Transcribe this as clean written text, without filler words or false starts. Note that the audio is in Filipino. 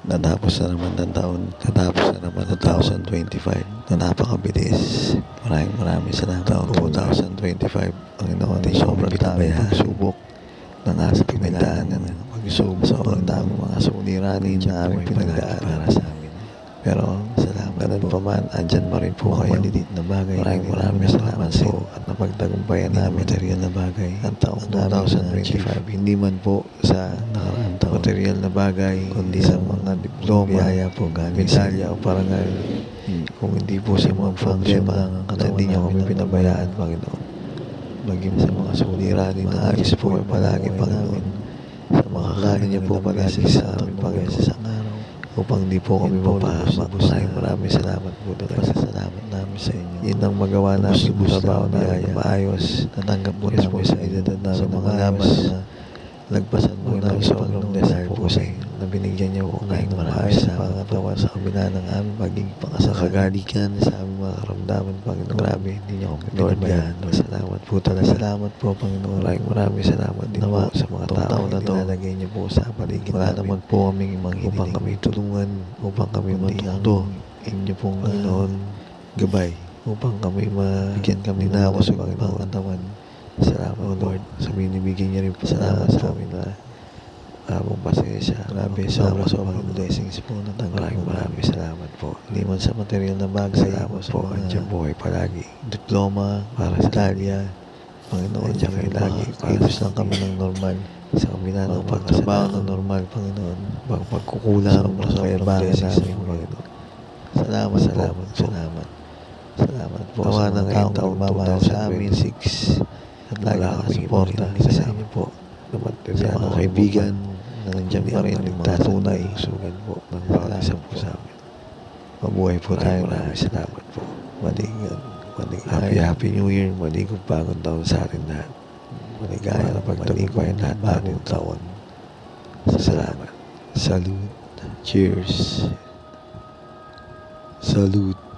Natapos na naman ng taon. Natapos na naman ng 2025 na napakabilis. Maraming salamat. Taon 2025. Panginoon, sobrang dami pagsubok na nasa pinagdaanan. Pagsubok, sobrang dami mga suliranin na aming pinagdaanan para sa amin. Pero salamat. Ganun pa man, andyan pa rin po kayo. Malilit na bagay. Maraming salamat po at napagtagumpayan namin material na bagay. Ang taong 2025, hindi man po sa nakaraang taon material na bagay, kundi sa mga diploma, biyaya po, medalya o parangal. Kung hindi po sa mga problema na hindi niyo kami pinabayaan, Panginoon. Maging sa mga suliranin na ayos po palagi, Panginoon. Sa mga kakanin niyo po palagi sa amin, Panginoon. Sa araw, upang di po kami mapahamak. Maraming salamat po talaga. Pasasalamat namin sa inyo. Yun ang magawa namin sa trabaho namin maayos. Natanggap po namin sa edad namin sa mga laban na lagpasan po namin sa Panginoon dahil po sa inyo na binigyan niyo po kahit maayos sa pangatawan sa kabila ng aming pagiging pakasakagalikan sa aming mga karamdaman, Panginoon. Grabe, hindi niyo kami pinabayaan. Salamat po talaga. Salamat po, Panginoon. Maraming salamat din po sa mga tao na nilalagay niyo po sa paligid. Wala naman po kaming manghiling upang kami tulungan, upang kami matuto. Inyo pong Panginoon gabay, upang kami mabigyan kami na ako sa Panginoon. Salamat, Lord, sa binibigyan niya rin po salamat sa amin na habang pasensya. Grabe, sobrang blessings po na tanggap. Maraming salamat po. Hindi man sa material na bagay. Salamat po. Andiyan buhay palagi. Diploma para sa Italia. Panginoon, andiyan kayo lagi. Kilos lang kami ng normal. Sa kabila ng pagtrabaho ng normal, Panginoon. Pagkukulang sa kayabangan namin, Panginoon. Salamat. Salamat po. Tawa ng ngayong taong mamahal sa amin. 6. At lagi nakasuporta sa inyo po. Sa mga kaibigan na nandiyan pa rin nagtatunay. Sugan po ng bawat isa po sa amin. Mabuhay po tayo. Maraming salamat po. Happy New Year. Maligong bagong taon sa atin lahat. Maligaya na pagtagumpayan lahat bagong taon. Salamat. Salute. Cheers. Salute.